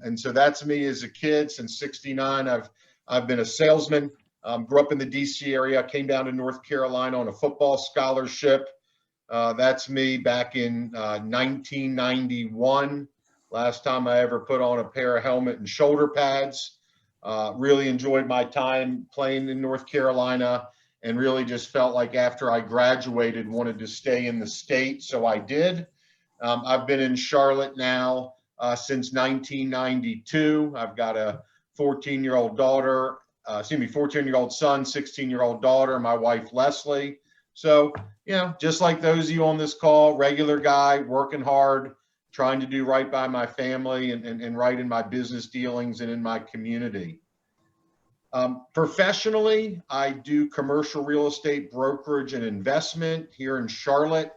And so that's me as a kid. Since '69, I've been a salesman. Grew up in the DC area, came down to North Carolina on a football scholarship. That's me back in 1991. Last time I ever put on a pair of helmet and shoulder pads. Really enjoyed my time playing in North Carolina, and really just felt like after I graduated, wanted to stay in the state. So I did. I've been in Charlotte now since 1992. I've got a 14-year-old daughter, 14-year-old son, 16-year-old daughter, my wife, Leslie. So, just like those of you on this call, regular guy, working hard, trying to do right by my family and right in my business dealings and in my community. Professionally, I do commercial real estate brokerage and investment here in Charlotte.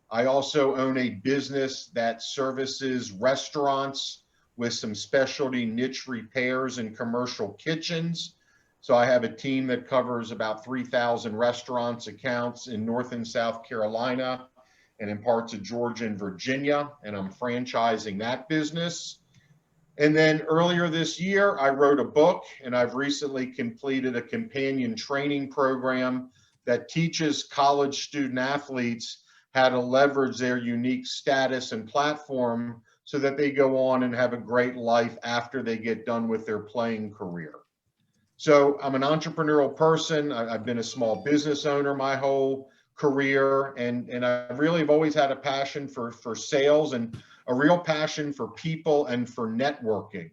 I also own a business that services restaurants with some specialty niche repairs and commercial kitchens. So I have a team that covers about 3,000 restaurants accounts in North and South Carolina and in parts of Georgia and Virginia, and I'm franchising that business. And then earlier this year, I wrote a book, and I've recently completed a companion training program that teaches college student athletes how to leverage their unique status and platform so that they go on and have a great life after they get done with their playing career. So I'm an entrepreneurial person. I've been a small business owner my whole career, and I really have always had a passion for sales and a real passion for people and for networking.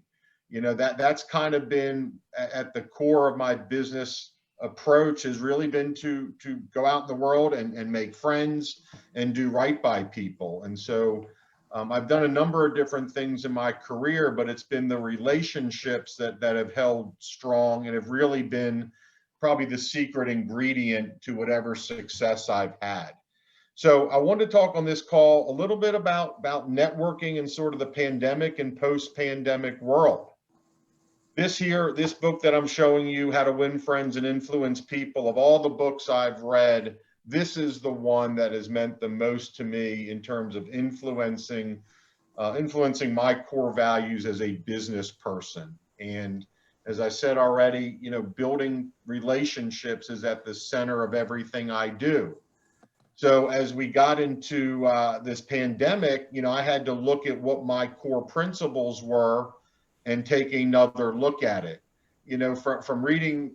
That's kind of been at the core of my business approach, has really been to go out in the world and make friends and do right by people. And so I've done a number of different things in my career, but it's been the relationships that have held strong and have really been probably the secret ingredient to whatever success I've had. So I want to talk on this call a little bit about networking and sort of the pandemic and post-pandemic world. This book that I'm showing you, How to Win Friends and Influence People, of all the books I've read, this is the one that has meant the most to me in terms of influencing my core values as a business person. And as I said already, building relationships is at the center of everything I do. So as we got into this pandemic, I had to look at what my core principles were and take another look at it. From reading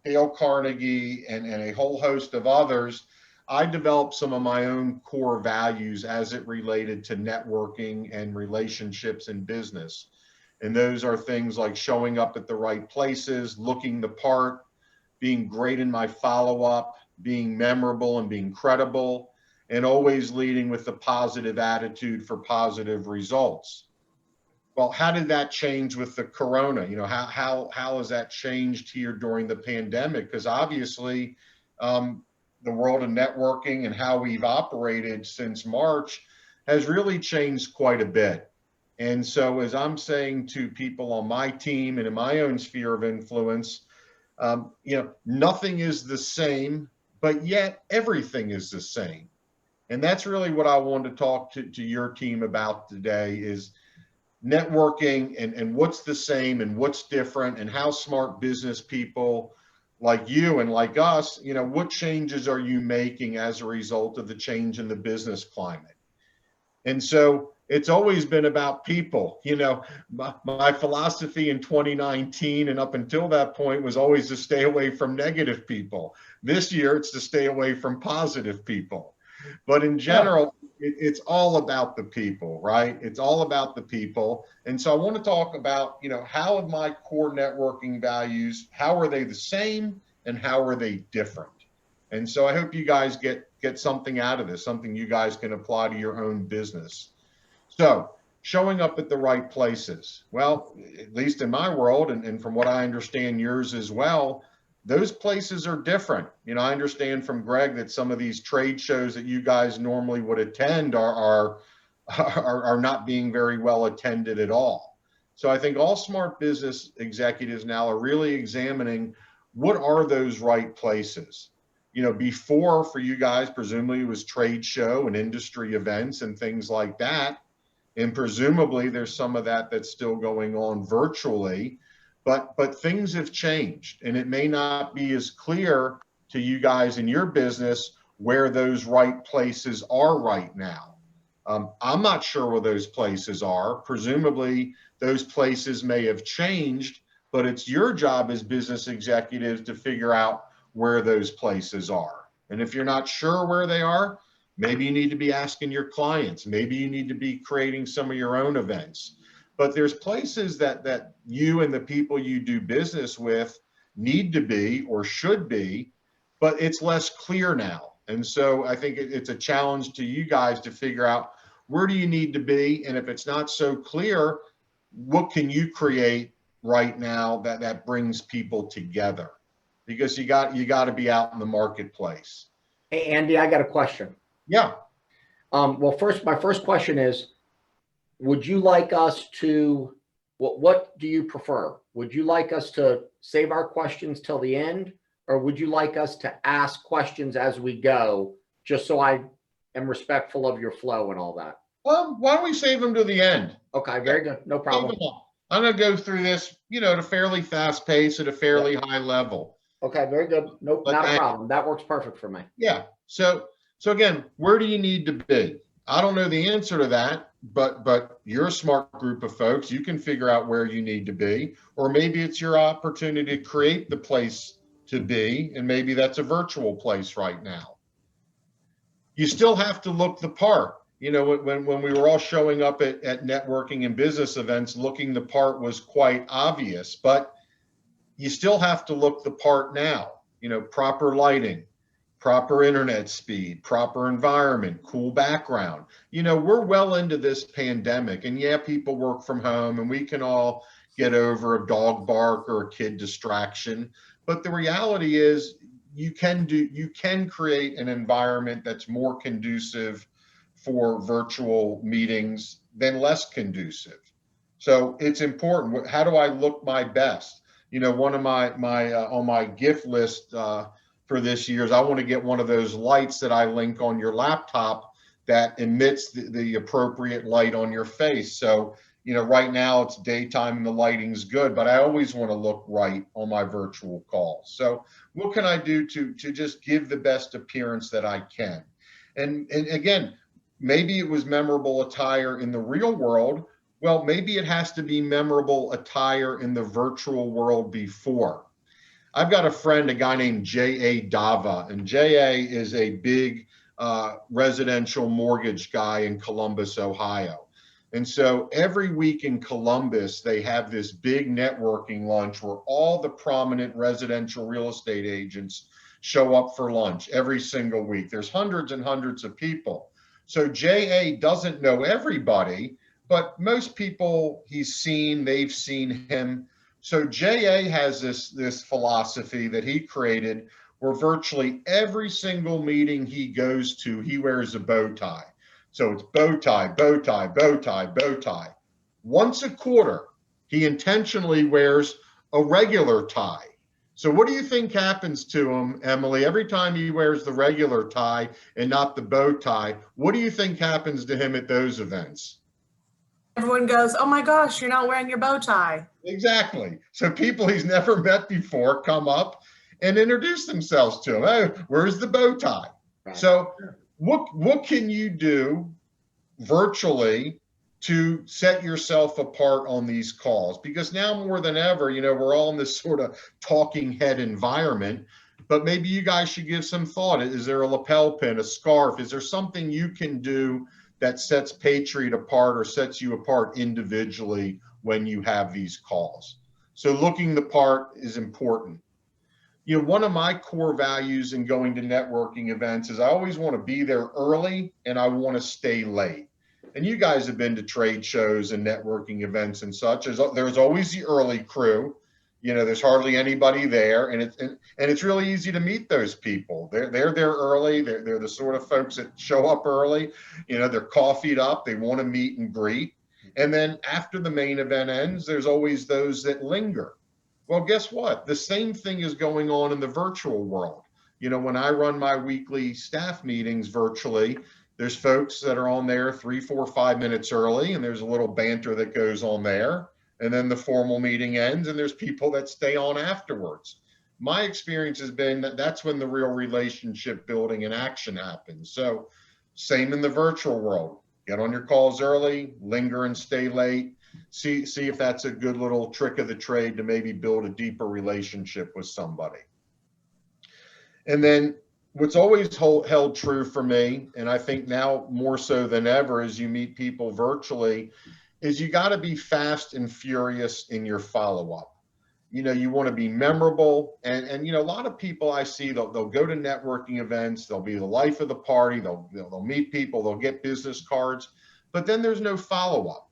Dale Carnegie and a whole host of others, I developed some of my own core values as it related to networking and relationships in business. And those are things like showing up at the right places, looking the part, being great in my follow-up, being memorable and being credible, and always leading with a positive attitude for positive results. Well, how did that change with the corona? How has that changed here during the pandemic? Because obviously, the world of networking and how we've operated since March has really changed quite a bit. And so as I'm saying to people on my team and in my own sphere of influence, nothing is the same, but yet everything is the same. And that's really what I wanted to talk to your team about today, is networking and what's the same and what's different, and how smart business people like you and like us, what changes are you making as a result of the change in the business climate? And so it's always been about people. My philosophy in 2019 and up until that point was always to stay away from negative people. This year, it's to stay away from positive people. But in general, it's all about the people, right? It's all about the people. And so I want to talk about, how have my core networking values, how are they the same and how are they different? And so I hope you guys get something out of this, something you guys can apply to your own business. So showing up at the right places. Well, at least in my world, and from what I understand yours as well, those places are different. I understand from Greg that some of these trade shows that you guys normally would attend are not being very well attended at all. So I think all smart business executives now are really examining, what are those right places? Before, for you guys, presumably it was trade show and industry events and things like that. And presumably there's some of that that's still going on virtually, but things have changed, and it may not be as clear to you guys in your business where those right places are right now. I'm not sure where those places are. Presumably those places may have changed, but it's your job as business executives to figure out where those places are. And if you're not sure where they are, maybe you need to be asking your clients. Maybe you need to be creating some of your own events. But there's places that you and the people you do business with need to be or should be, but it's less clear now. And so I think it's a challenge to you guys to figure out where do you need to be, and if it's not so clear, what can you create right now that brings people together? Because you got to be out in the marketplace. Hey, Andy, I got a question. Yeah. Well, my first question is, would you like us to, what do you prefer? Would you like us to save our questions till the end, or would you like us to ask questions as we go, just so I am respectful of your flow and all that? Why don't we save them to the end? Okay, very good. No problem. I'm going to go through this, at a fairly fast pace at a fairly high level. Okay, very good. Nope, not a problem. That works perfect for me. Yeah. So again, where do you need to be? I don't know the answer to that, but you're a smart group of folks. You can figure out where you need to be, or maybe it's your opportunity to create the place to be, and maybe that's a virtual place right now. You still have to look the part. When we were all showing up at networking and business events, looking the part was quite obvious, but you still have to look the part now. Proper lighting, proper internet speed, proper environment, cool background. We're well into this pandemic, and yeah, people work from home, and we can all get over a dog bark or a kid distraction. But the reality is you can create an environment that's more conducive for virtual meetings than less conducive. So it's important. How do I look my best? One of my on my gift list for this year is I want to get one of those lights that I link on your laptop that emits the appropriate light on your face. So, right now it's daytime and the lighting's good, but I always want to look right on my virtual calls. So what can I do to just give the best appearance that I can? And again, maybe it was memorable attire in the real world. Well, maybe it has to be memorable attire in the virtual world before. I've got a friend, a guy named J.A. Dava, and J.A. is a big residential mortgage guy in Columbus, Ohio. And so every week in Columbus, they have this big networking lunch where all the prominent residential real estate agents show up for lunch every single week. There's hundreds and hundreds of people. So J.A. doesn't know everybody, but most people they've seen him. So J.A. has this philosophy that he created where virtually every single meeting he goes to, he wears a bow tie. So it's bow tie, bow tie, bow tie, bow tie. Once a quarter, he intentionally wears a regular tie. So what do you think happens to him, Emily? Every time he wears the regular tie and not the bow tie, what do you think happens to him at those events? Everyone goes, "Oh my gosh, you're not wearing your bow tie." Exactly. So people he's never met before come up and introduce themselves to him. "Oh, where's the bow tie?" Right. So what can you do virtually to set yourself apart on these calls? Because now more than ever, we're all in this sort of talking head environment, but maybe you guys should give some thought. Is there a lapel pin, a scarf? Is there something you can do that sets Patriot apart or sets you apart individually when you have these calls? So looking the part is important. One of my core values in going to networking events is I always want to be there early and I want to stay late. And you guys have been to trade shows and networking events and such. There's always the early crew. There's hardly anybody there, and it's really easy to meet those people. They're there early. They're the sort of folks that show up early. They're coffeeed up. They want to meet and greet. And then after the main event ends, there's always those that linger. Well, guess what? The same thing is going on in the virtual world. When I run my weekly staff meetings virtually, There's folks that are on there 3, 4, 5 minutes early, and there's a little banter that goes on there. And then the formal meeting ends, and there's people that stay on afterwards. My experience has been that that's when the real relationship building and action happens. So same in the virtual world. Get on your calls early, linger and stay late. See if that's a good little trick of the trade to maybe build a deeper relationship with somebody. And then what's always held true for me, and I think now more so than ever as you meet people virtually, is you got to be fast and furious in your follow-up. You want to be memorable. And a lot of people I see, they'll go to networking events, they'll be the life of the party, they'll meet people, they'll get business cards, but then there's no follow-up.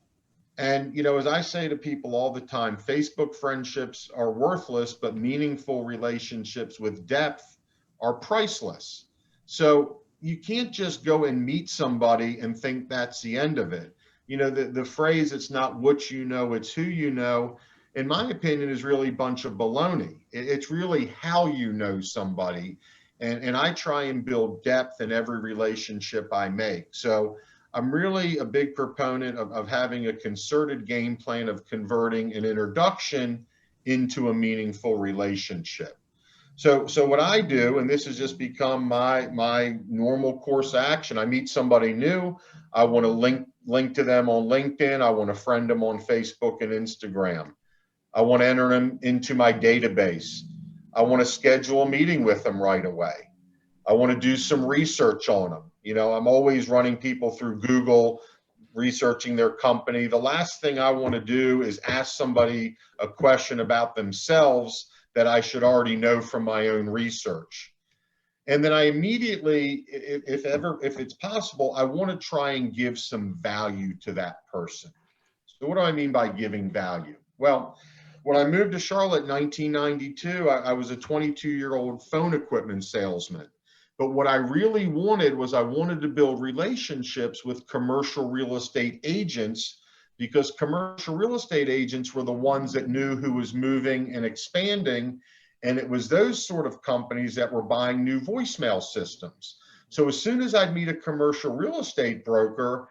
And, as I say to people all the time, Facebook friendships are worthless, but meaningful relationships with depth are priceless. So you can't just go and meet somebody and think that's the end of it. The phrase, it's not what you know, it's who you know, in my opinion, is really a bunch of baloney. It's really how you know somebody. And I try and build depth in every relationship I make. So I'm really a big proponent of having a concerted game plan of converting an introduction into a meaningful relationship. So what I do, and this has just become my normal course of action, I meet somebody new, I want to link to them on LinkedIn, I want to friend them on Facebook and Instagram. I want to enter them into my database. I want to schedule a meeting with them right away. I want to do some research on them. I'm always running people through Google, researching their company. The last thing I want to do is ask somebody a question about themselves that I should already know from my own research. And then I immediately, if it's possible, I want to try and give some value to that person. So what do I mean by giving value? Well, when I moved to Charlotte in 1992, I was a 22-year-old phone equipment salesman. But what I really wanted was I wanted to build relationships with commercial real estate agents, because commercial real estate agents were the ones that knew who was moving and expanding. And it was those sort of companies that were buying new voicemail systems. So as soon as I'd meet a commercial real estate broker,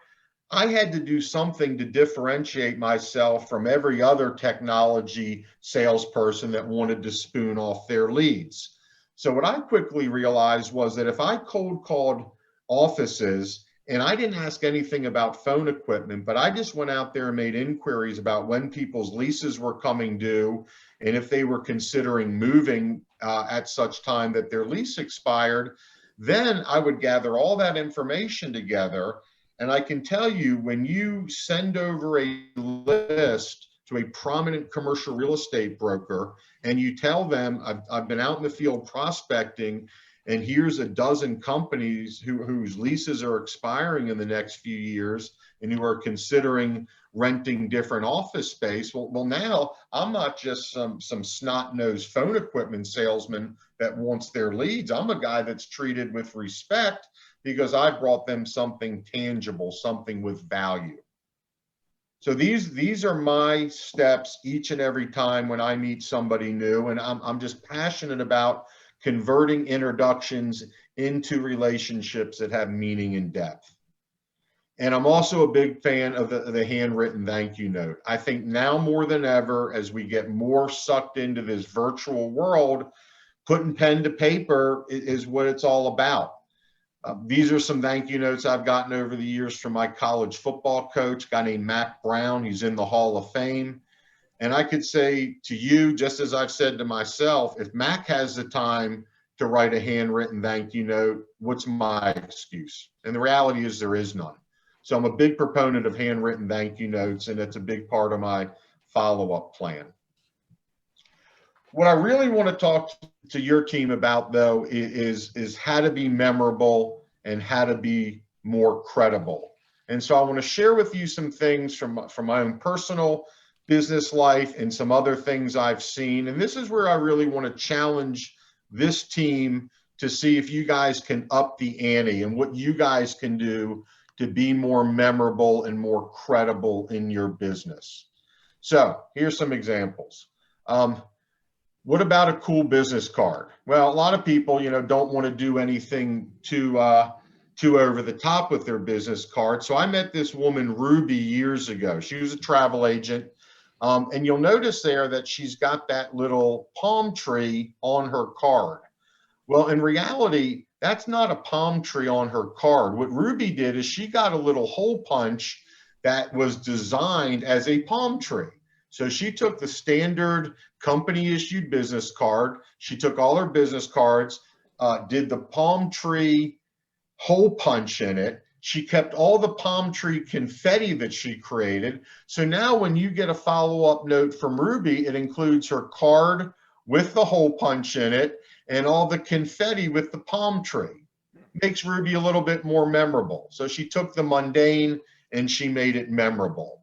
I had to do something to differentiate myself from every other technology salesperson that wanted to spoon off their leads. So what I quickly realized was that if I cold called offices and I didn't ask anything about phone equipment, but I just went out there and made inquiries about when people's leases were coming due and if they were considering moving at such time that their lease expired, then I would gather all that information together. And I can tell you, when you send over a list to a prominent commercial real estate broker and you tell them, I've been out in the field prospecting, and here's a dozen companies whose leases are expiring in the next few years and who are considering renting different office space. Well, now I'm not just some snot-nosed phone equipment salesman that wants their leads. I'm a guy that's treated with respect because I brought them something tangible, something with value. So these are my steps each and every time when I meet somebody new, and I'm just passionate about converting introductions into relationships that have meaning and depth. And I'm also a big fan of the handwritten thank you note. I think now more than ever, as we get more sucked into this virtual world, putting pen to paper is what it's all about. These are some thank you notes I've gotten over the years from my college football coach, a guy named Mac Brown. He's in the Hall of Fame. And I could say to you, just as I've said to myself, if Mac has the time to write a handwritten thank you note, what's my excuse? And the reality is there is none. So I'm a big proponent of handwritten thank you notes, and it's a big part of my follow-up plan. What I really want to talk to your team about, though, is how to be memorable and how to be more credible. And so I want to share with you some things from my own personal business life and some other things I've seen. And this is where I really want to challenge this team to see if you guys can up the ante and what you guys can do to be more memorable and more credible in your business. So here's some examples. What about a cool business card? Well, a lot of people, don't want to do anything too too over the top with their business card. So I met this woman, Ruby, years ago. She was a travel agent. And you'll notice there that she's got that little palm tree on her card. Well, in reality, that's not a palm tree on her card. What Ruby did is she got a little hole punch that was designed as a palm tree. So she took the standard company issued business card. She took all her business cards, did the palm tree hole punch in it. She kept all the palm tree confetti that she created. So now when you get a follow-up note from Ruby, it includes her card with the hole punch in it and all the confetti with the palm tree. Makes Ruby a little bit more memorable. So she took the mundane and she made it memorable.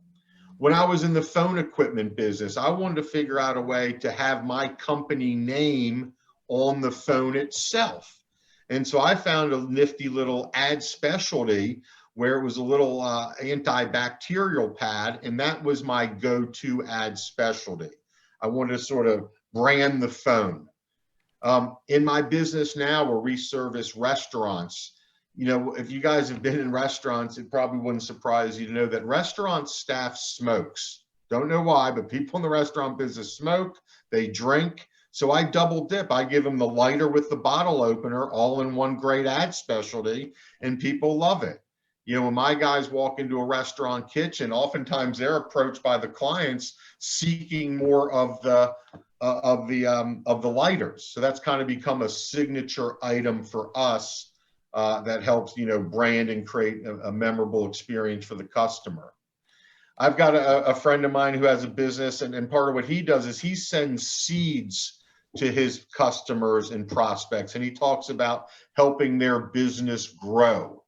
When I was in the phone equipment business, I wanted to figure out a way to have my company name on the phone itself. And so I found a nifty little ad specialty where it was a little antibacterial pad, and that was my go-to ad specialty. I wanted to sort of brand the phone. In my business now, where we service restaurants, you know, if you guys have been in restaurants, it probably wouldn't surprise you to know that restaurant staff smokes. Don't know why, but people in the restaurant business smoke, they drink. So I double dip. I give them the lighter with the bottle opener, all in one great ad specialty, and people love it. You know, when my guys walk into a restaurant kitchen, oftentimes they're approached by the clients seeking more of the lighters. So that's kind of become a signature item for us that helps, you know, brand and create a memorable experience for the customer. I've got a friend of mine who has a business, and part of what he does is he sends seeds to his customers and prospects, and he talks about helping their business grow.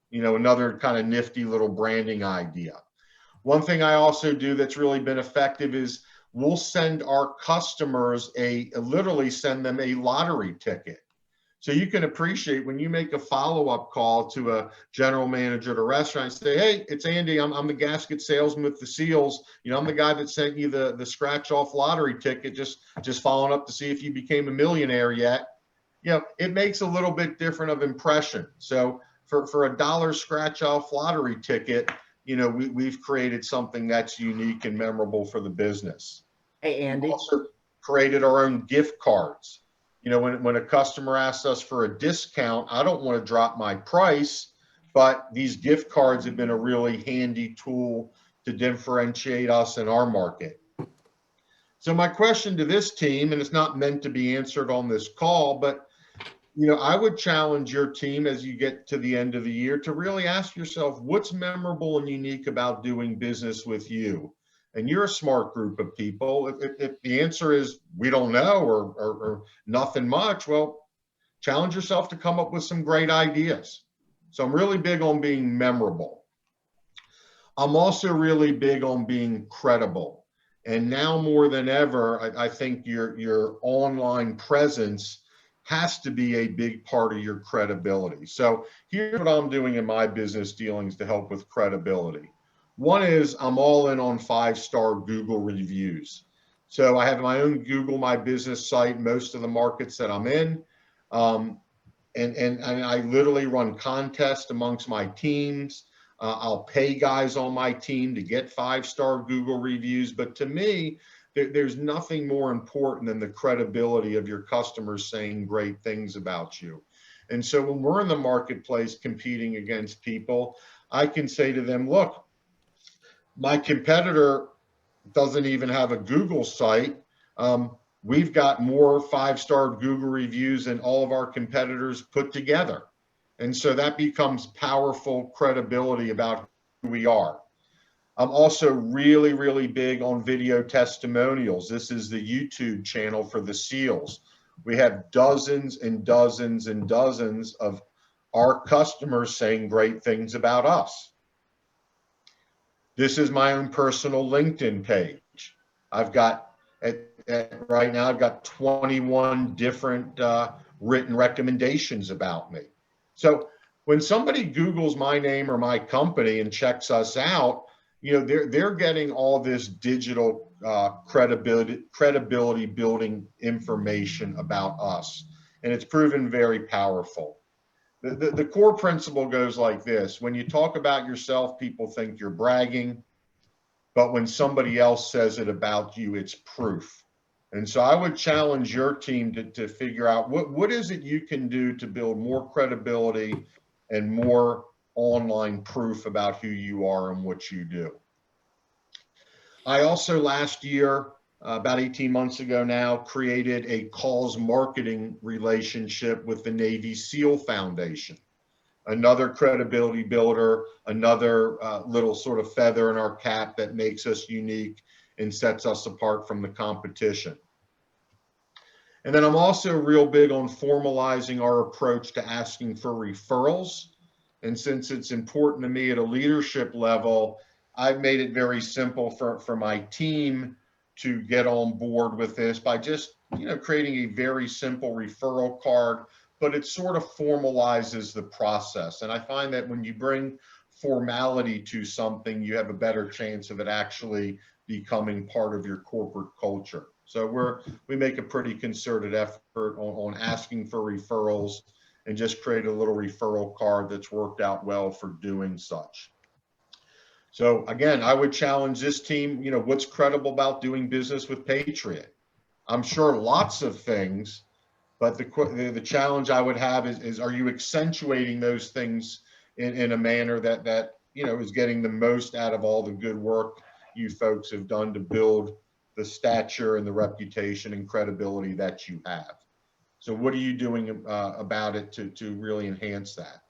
You know, another kind of nifty little branding idea. One thing I also do that's really been effective is we'll send our customers literally send them a lottery ticket. So you can appreciate when you make a follow-up call to a general manager at a restaurant, say, hey, it's Andy, I'm the gasket salesman with the seals. You know, I'm the guy that sent you the scratch-off lottery ticket, just following up to see if you became a millionaire yet. You know, it makes a little bit different of impression. So for a $1 scratch-off lottery ticket, you know, we've created something that's unique and memorable for the business. Hey, Andy. We've also created our own gift cards. You know, when a customer asks us for a discount, I don't want to drop my price, but these gift cards have been a really handy tool to differentiate us in our market. So my question to this team, and it's not meant to be answered on this call, but, you know, I would challenge your team as you get to the end of the year to really ask yourself, what's memorable and unique about doing business with you? And you're a smart group of people. If the answer is we don't know or nothing much, well, challenge yourself to come up with some great ideas. So I'm really big on being memorable. I'm also really big on being credible. And now more than ever, I think your online presence has to be a big part of your credibility. So here's what I'm doing in my business dealings to help with credibility. One is I'm all in on 5-star Google reviews. So I have my own Google My Business site, most of the markets that I'm in. And I literally run contests amongst my teams. I'll pay guys on my team to get 5-star Google reviews. But to me, there's nothing more important than the credibility of your customers saying great things about you. And so when we're in the marketplace competing against people, I can say to them, look, my competitor doesn't even have a Google site. We've got more 5-star Google reviews than all of our competitors put together. And so that becomes powerful credibility about who we are. I'm also really, really big on video testimonials. This is the YouTube channel for the SEALs. We have dozens and dozens and dozens of our customers saying great things about us. This is my own personal LinkedIn page. I've got, right now, I've got 21 different written recommendations about me. So when somebody Googles my name or my company and checks us out, you know, they're getting all this digital credibility building information about us. And it's proven very powerful. The core principle goes like this. When you talk about yourself, people think you're bragging, but when somebody else says it about you, it's proof. And so I would challenge your team to figure out what is it you can do to build more credibility and more online proof about who you are and what you do. I also last year, about 18 months ago now, created a calls marketing relationship with the Navy SEAL Foundation. Another credibility builder, another little sort of feather in our cap that makes us unique and sets us apart from the competition. And then I'm also real big on formalizing our approach to asking for referrals. And since it's important to me at a leadership level, I've made it very simple for my team to get on board with this by just, creating a very simple referral card, but it sort of formalizes the process. And I find that when you bring formality to something, you have a better chance of it actually becoming part of your corporate culture. So we make a pretty concerted effort on asking for referrals and just create a little referral card that's worked out well for doing such. So again, I would challenge this team, what's credible about doing business with Patriot? I'm sure lots of things, but the challenge I would have is are you accentuating those things in a manner that is getting the most out of all the good work you folks have done to build the stature and the reputation and credibility that you have. So what are you doing about it to really enhance that?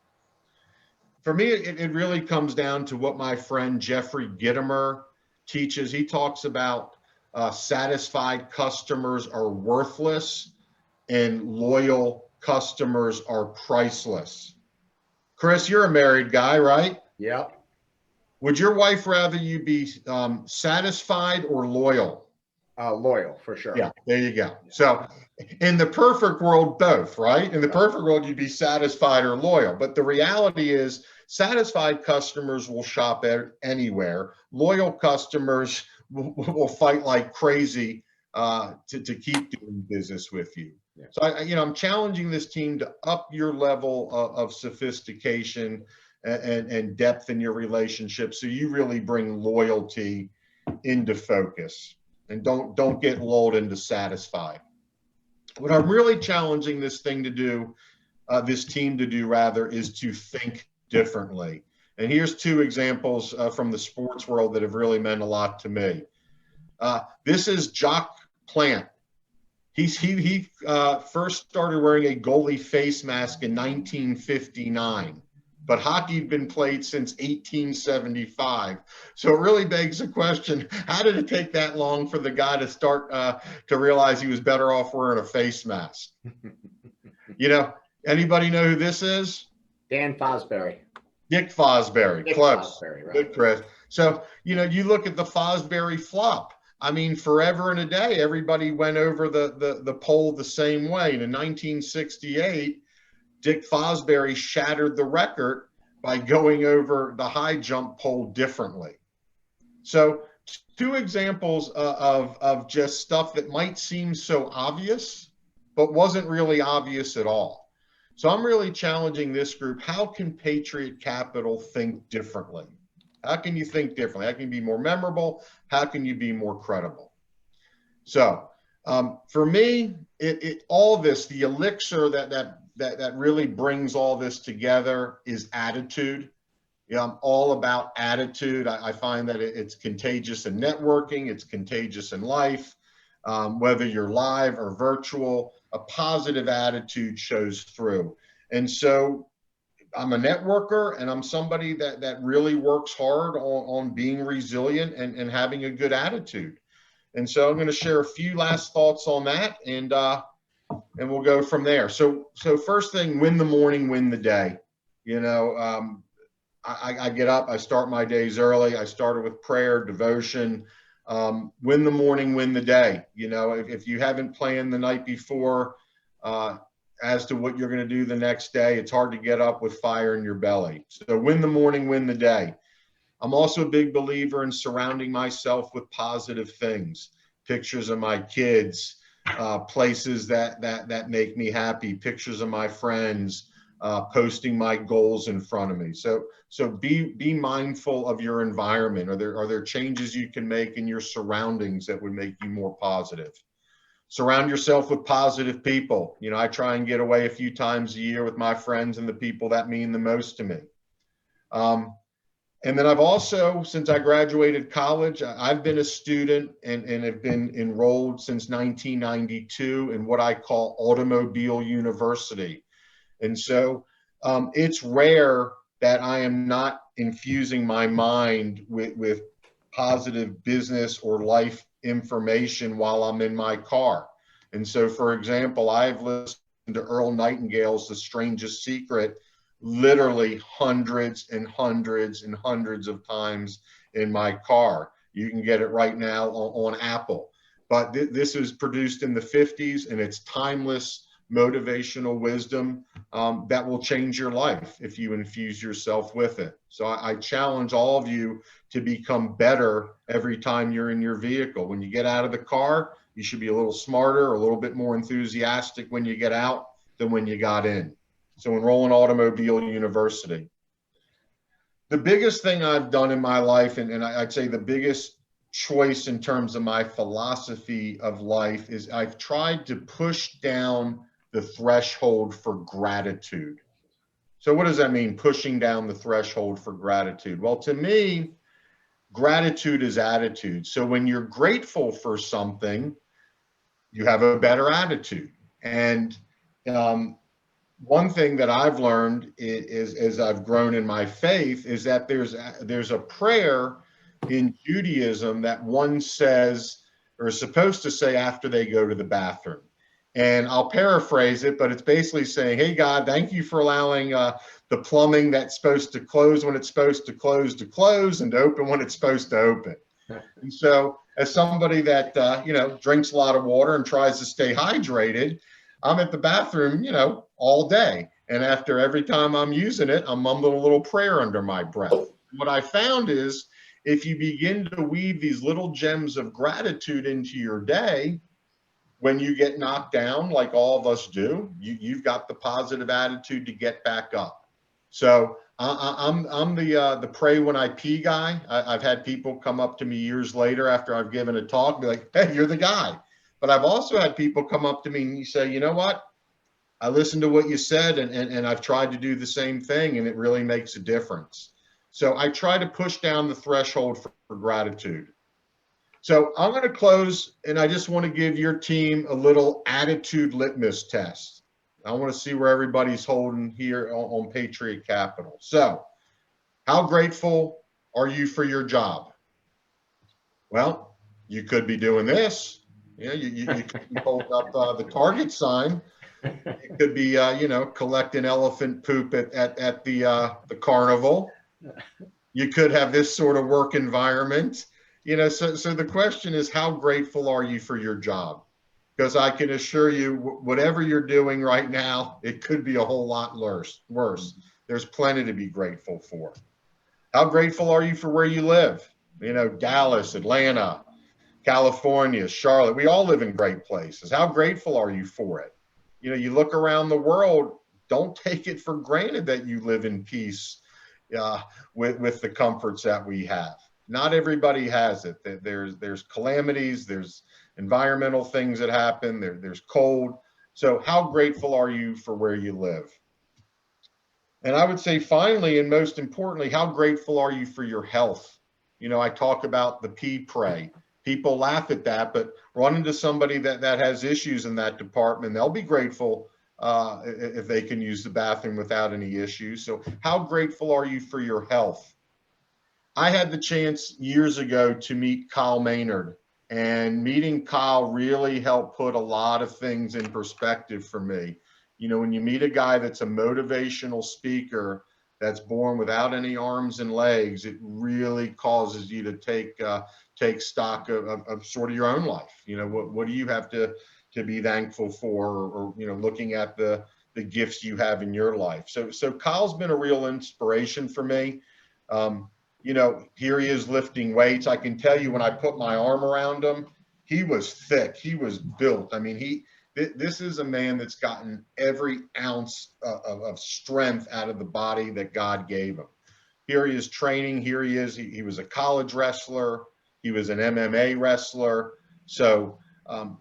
For me, it really comes down to what my friend Jeffrey Gitomer teaches. He talks about satisfied customers are worthless and loyal customers are priceless. Chris, you're a married guy, right? Yeah. Would your wife rather you be satisfied or loyal? Loyal, for sure. Yeah, there you go. So in the perfect world, both, right? In the perfect world, you'd be satisfied or loyal. But the reality is satisfied customers will shop anywhere. Loyal customers will fight like crazy to keep doing business with you. Yeah. So I'm challenging this team to up your level of sophistication and depth in your relationship, so you really bring loyalty into focus and don't get lulled into satisfied. What I'm really challenging this team to do, is to think differently. And here's two examples from the sports world that have really meant a lot to me. This is Jock Plant. He first started wearing a goalie face mask in 1959, but hockey had been played since 1875. So it really begs the question, how did it take that long for the guy to start to realize he was better off wearing a face mask? Anybody know who this is? Dan Fosbury. Dick Fosbury. Dick Close. Fosbury, right. Good, Chris. So, you look at the Fosbury flop. I mean, forever and a day, everybody went over the pole the same way. And in 1968, Dick Fosbury shattered the record by going over the high jump pole differently. So two examples of just stuff that might seem so obvious, but wasn't really obvious at all. So I'm really challenging this group. How can Patriot Capital think differently? How can you think differently? How can you be more memorable? How can you be more credible? So for me, all this, the elixir that really brings all this together is attitude. I'm all about attitude. I find that it's contagious in networking. It's contagious in life. Whether you're live or virtual, a positive attitude shows through. And so I'm a networker, and I'm somebody that really works hard on being resilient and having a good attitude. And so I'm going to share a few last thoughts on that, and we'll go from there. So first thing, win the morning, win the day. I get up, I start my days early. I started with prayer, devotion. Win the morning, win the day. If you haven't planned the night before as to what you're going to do the next day, it's hard to get up with fire in your belly. So win the morning, win the day. I'm also a big believer in surrounding myself with positive things, pictures of my kids, places that make me happy, pictures of my friends, posting my goals in front of me. So be mindful of your environment. Are there changes you can make in your surroundings that would make you more positive? Surround yourself with positive people. You know, I try and get away a few times a year with my friends and the people that mean the most to me. And then I've also, since I graduated college, I've been a student and have been enrolled since 1992 in what I call Automobile University. And so it's rare that I am not infusing my mind with positive business or life information while I'm in my car. And so, for example, I've listened to Earl Nightingale's The Strangest Secret literally hundreds and hundreds and hundreds of times in my car. You can get it right now on Apple. But this was produced in the 50s, and it's timeless motivational wisdom that will change your life if you infuse yourself with it. So I challenge all of you to become better every time you're in your vehicle. When you get out of the car, you should be a little smarter, a little bit more enthusiastic when you get out than when you got in. So enroll in Automobile University. The biggest thing I've done in my life, and I'd say the biggest choice in terms of my philosophy of life, is I've tried to push down the threshold for gratitude. So what does that mean, pushing down the threshold for gratitude? Well, to me, gratitude is attitude. So when you're grateful for something, you have a better attitude. And one thing that I've learned is, as I've grown in my faith, is that there's a prayer in Judaism that one says, or is supposed to say, after they go to the bathroom. And I'll paraphrase it, but it's basically saying, hey, God, thank you for allowing the plumbing that's supposed to close when it's supposed to close, and to open when it's supposed to open. And so as somebody that, drinks a lot of water and tries to stay hydrated, I'm at the bathroom, all day. And after every time I'm using it, I'm mumbling a little prayer under my breath. What I found is, if you begin to weave these little gems of gratitude into your day, when you get knocked down, like all of us do, you've got the positive attitude to get back up. So I'm the pray when I pee guy. I've had people come up to me years later after I've given a talk and be like, hey, you're the guy. But I've also had people come up to me and you say, you know what? I listened to what you said, and I've tried to do the same thing, and it really makes a difference. So I try to push down the threshold for gratitude. So I'm going to close, and I just want to give your team a little attitude litmus test. I want to see where everybody's holding here on Patriot Capital. So how grateful are you for your job? Well, you could be doing this. You could be holding up the Target sign. It could be, collecting elephant poop at the carnival. You could have this sort of work environment. So the question is, how grateful are you for your job? Because I can assure you, whatever you're doing right now, it could be a whole lot worse. There's plenty to be grateful for. How grateful are you for where you live? Dallas, Atlanta, California, Charlotte. We all live in great places. How grateful are you for it? You look around the world, don't take it for granted that you live in peace with the comforts that we have. Not everybody has it. There's calamities, there's environmental things that happen, there's cold. So how grateful are you for where you live? And I would say finally, and most importantly, how grateful are you for your health? I talk about the pee pray. People laugh at that, but run into somebody that has issues in that department, they'll be grateful if they can use the bathroom without any issues. So how grateful are you for your health? I had the chance years ago to meet Kyle Maynard, and meeting Kyle really helped put a lot of things in perspective for me. When you meet a guy that's a motivational speaker that's born without any arms and legs, it really causes you to take stock of sort of your own life. What do you have to be thankful for, or looking at the gifts you have in your life. So Kyle's been a real inspiration for me. Here he is lifting weights. I can tell you, when I put my arm around him, he was thick. He was built. I mean, This is a man that's gotten every ounce of strength out of the body that God gave him. Here he is training. Here he is. He was a college wrestler. He was an MMA wrestler. So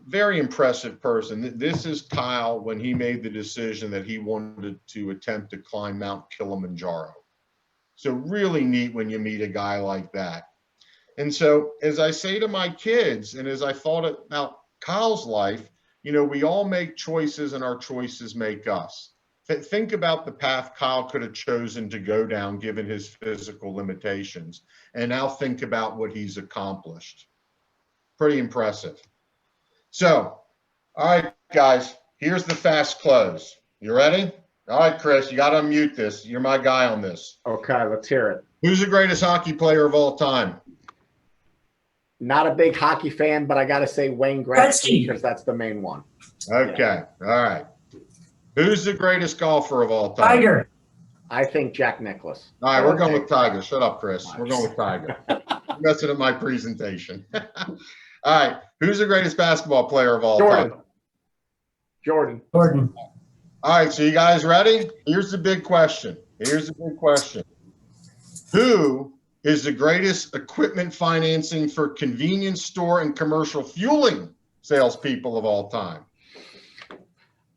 very impressive person. This is Kyle when he made the decision that he wanted to attempt to climb Mount Kilimanjaro. So really neat when you meet a guy like that. And so as I say to my kids, and as I thought about Kyle's life, you know, we all make choices and our choices make us. Think about the path Kyle could have chosen to go down given his physical limitations. And now think about what he's accomplished. Pretty impressive. So, all right, guys, here's the fast close. You ready? All right, Chris, you got to unmute this. You're my guy on this. Okay, let's hear it. Who's the greatest hockey player of all time? Not a big hockey fan, but I got to say Wayne Gretzky because that's the main one. Okay, Yeah. All right. Who's the greatest golfer of all time? Tiger. I think Jack Nicklaus. All right, we're going with Tiger. Shut up, Chris. We're going with Tiger. You're messing up my presentation. All right. Who's the greatest basketball player of all time? Jordan. All right, so you guys ready? Here's the big question. Who is the greatest equipment financing for convenience store and commercial fueling salespeople of all time?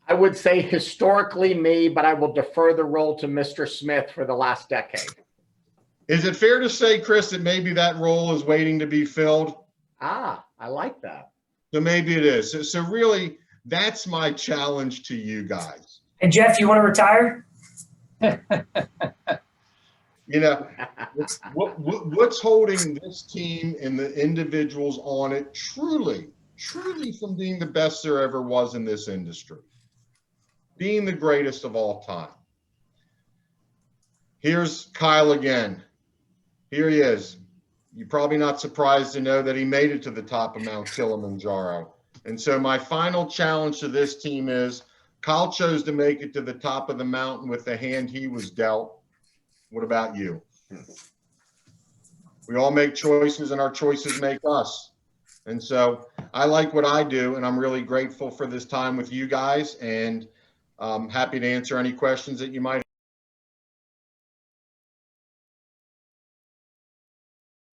I would say historically me, but I will defer the role to Mr. Smith for the last decade. Is it fair to say, Chris, that maybe that role is waiting to be filled? Ah, I like that. So maybe it is. So really, that's my challenge to you guys. Hey, Jeff, you want to retire? You know, what's holding this team and the individuals on it truly from being the best there ever was in this industry? Being the greatest of all time. Here's Kyle again. Here he is. You're probably not surprised to know that he made it to the top of Mount Kilimanjaro. And so my final challenge to this team is Kyle chose to make it to the top of the mountain with the hand he was dealt. What about you? We all make choices and our choices make us. And so I like what I do, and I'm really grateful for this time with you guys, and I'm happy to answer any questions that you might have.